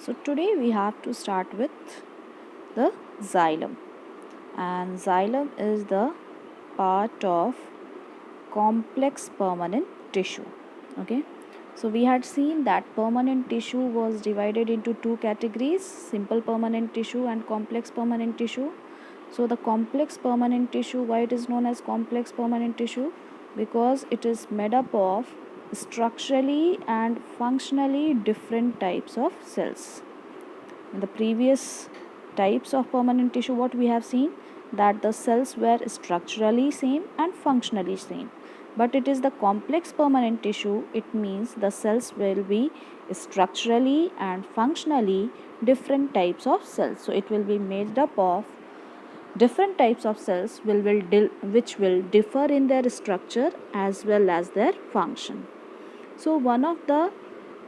So today we have to start with the xylem, and xylem is the part of complex permanent tissue. Okay, so we had seen that permanent tissue was divided into two categories: simple permanent tissue and complex permanent tissue. So the complex permanent tissue, why it is known as complex permanent tissue? Because it is made up of structurally and functionally different types of cells. In the previous types of permanent tissue, what we have seen, that the cells were structurally same and functionally same. But it is the complex permanent tissue, it means the cells will be structurally and functionally different types of cells. So it will be made up of different types of cells which will differ in their structure as well as their function. So one of the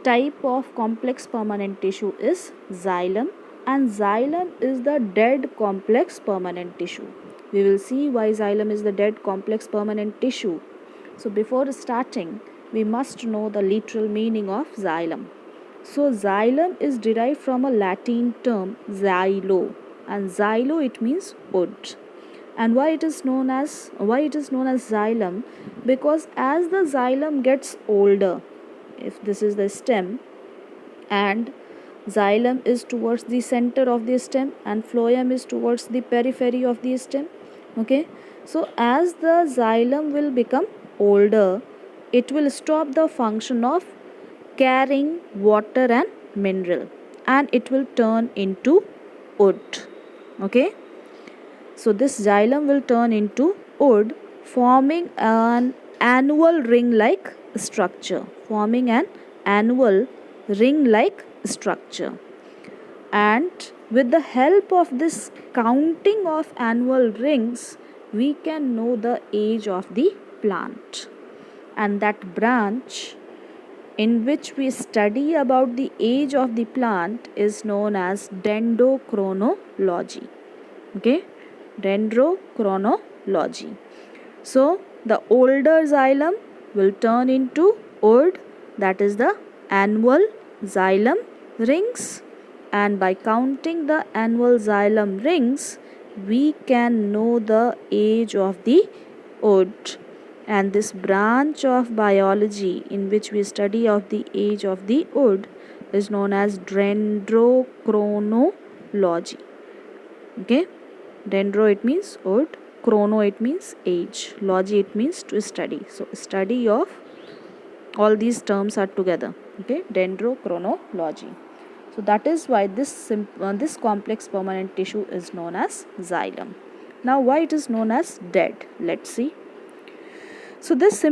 type of complex permanent tissue is xylem, and xylem is the dead complex permanent tissue. We will see why xylem is the dead complex permanent tissue. So before starting, we must know the literal meaning of xylem. So xylem is derived from a Latin term xylo, and xylo it means wood. And why it is known as xylem? Because as the xylem gets older, if this is the stem and xylem is towards the center of the stem and phloem is towards the periphery of the stem, okay, so as the xylem will become older, it will stop the function of carrying water and mineral, and it will turn into wood. Okay, so this xylem will turn into wood, forming an annual ring-like structure. And with the help of this counting of annual rings, we can know the age of the plant. And that branch in which we study about the age of the plant is known as dendrochronology. Okay, dendrochronology. So the older xylem will turn into wood, that is the annual xylem rings, and by counting the annual xylem rings, we can know the age of the wood. And this branch of biology in which we study of the age of the wood is known as dendrochronology. Okay, dendro it means wood, chrono it means age, logy it means to study. So study of all these terms are together. Okay, dendrochronology. So that is why this complex permanent tissue is known as xylem. Now why it is known as dead? Let's see. So this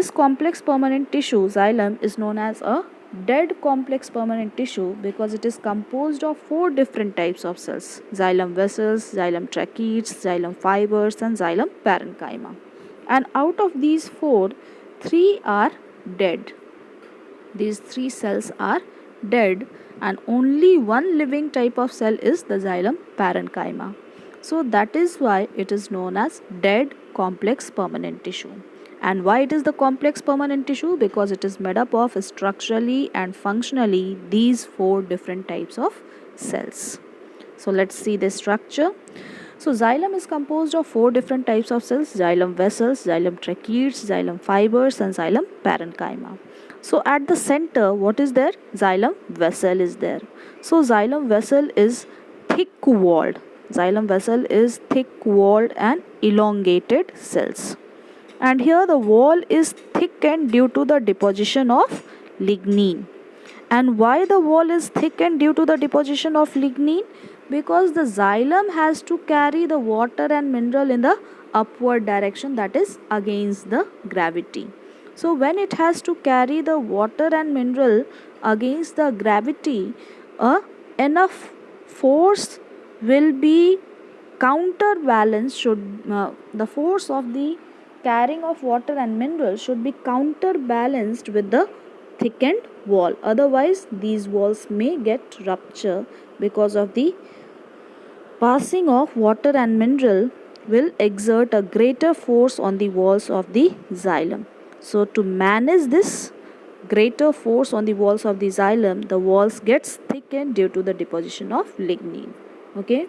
complex permanent tissue xylem is known as a dead complex permanent tissue because it is composed of 4 different types of cells: xylem vessels, xylem tracheids, xylem fibers, and xylem parenchyma. And out of these 4, 3 are dead. These 3 cells are dead, and only one living type of cell is the xylem parenchyma. So that is why it is known as dead complex permanent tissue. And why it is the complex permanent tissue? Because it is made up of structurally and functionally these 4 different types of cells. So let's see the structure. So xylem is composed of 4 different types of cells: xylem vessels, xylem tracheids, xylem fibers, and xylem parenchyma. So at the center, what is there? Xylem vessel is there. So xylem vessel is thick walled. Xylem vessel is thick walled and elongated cells. And here the wall is thickened due to the deposition of lignin. And why the wall is thickened due to the deposition of lignin? Because the xylem has to carry the water and mineral in the upward direction, that is against the gravity. So when it has to carry the water and mineral against the gravity, enough force will be counterbalanced. The force of the carrying of water and mineral should be counterbalanced with the thickened wall. Otherwise, these walls may get rupture because of the passing of water and mineral will exert a greater force on the walls of the xylem. So to manage this, greater force on the walls of the xylem, the walls gets thickened due to the deposition of lignin. Okay.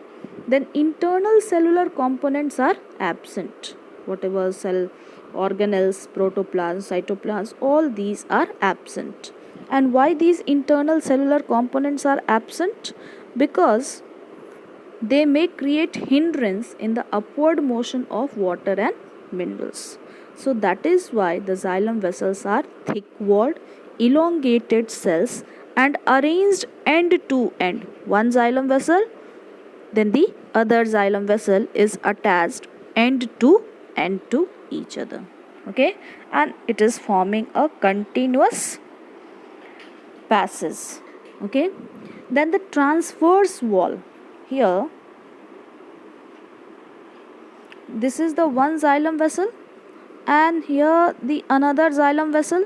Then internal cellular components are absent. Whatever cell organelles, protoplasm, cytoplasm, all these are absent. And why these internal cellular components are absent? Because they may create hindrance in the upward motion of water and minerals. So that is why the xylem vessels are thick-walled, elongated cells and arranged end to end. One xylem vessel, then the other xylem vessel is attached end to each other. Okay, and it is forming a continuous passage. Okay, then the transverse wall. Here, this is the one xylem vessel, and here the another xylem vessel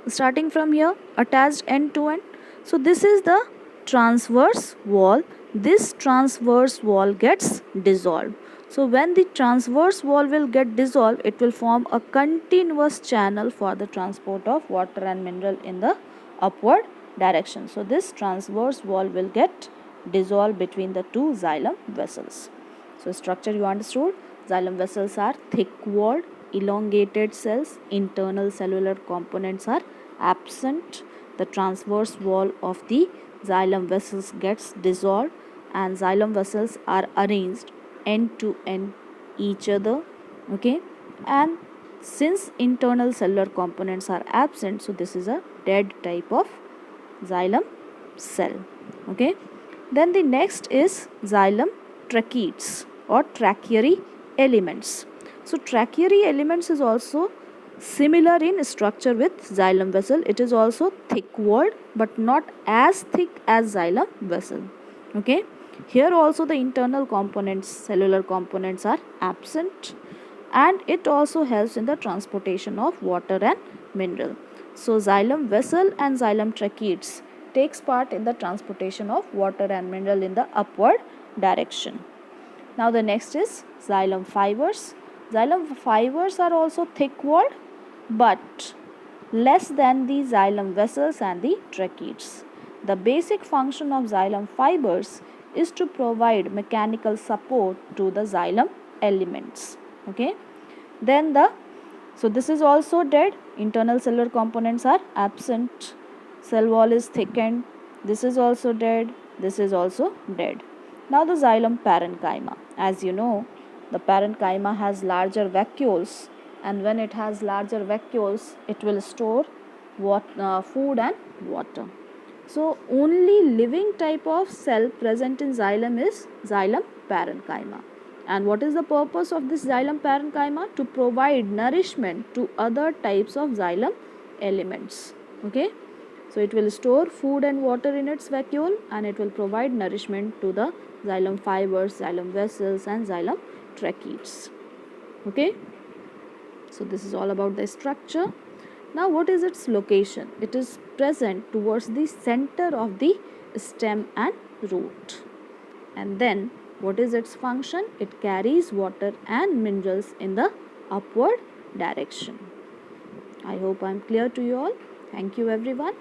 starting from here, attached end to end. So this is the transverse wall. This transverse wall gets dissolved. So when the transverse wall will get dissolved, it will form a continuous channel for the transport of water and mineral in the upward direction. So this transverse wall will get dissolved between the two xylem vessels. So structure you understood. Xylem vessels are thick-walled, elongated cells. Internal cellular components are absent. The transverse wall of the xylem vessels gets dissolved, and xylem vessels are arranged end to end each other. Okay, and since internal cellular components are absent, so this is a dead type of xylem cell. Okay, then the next is xylem tracheids or tracheary elements. So tracheary elements is also similar in structure with xylem vessel. It is also thick-walled but not as thick as xylem vessel. Okay, here also the internal components, cellular components are absent, and it also helps in the transportation of water and mineral. So xylem vessel and xylem tracheids takes part in the transportation of water and mineral in the upward direction. Now the next is xylem fibers. Xylem fibers are also thick-walled but less than the xylem vessels and the tracheids. The basic function of xylem fibers is to provide mechanical support to the xylem elements. Okay, then so this is also dead. Internal cellular components are absent. Cell wall is thickened. This is also dead. This is also dead. Now the xylem parenchyma. As you know, the parenchyma has larger vacuoles, and when it has larger vacuoles, it will store food and water. So only living type of cell present in xylem is xylem parenchyma. And what is the purpose of this xylem parenchyma? To provide nourishment to other types of xylem elements. Okay, so it will store food and water in its vacuole, and it will provide nourishment to the xylem fibers, xylem vessels and xylem tracheids. Okay, so this is all about the structure. Now what is its location? It is present towards the center of the stem and root. And then what is its function? It carries water and minerals in the upward direction. I hope I am clear to you all. Thank you everyone.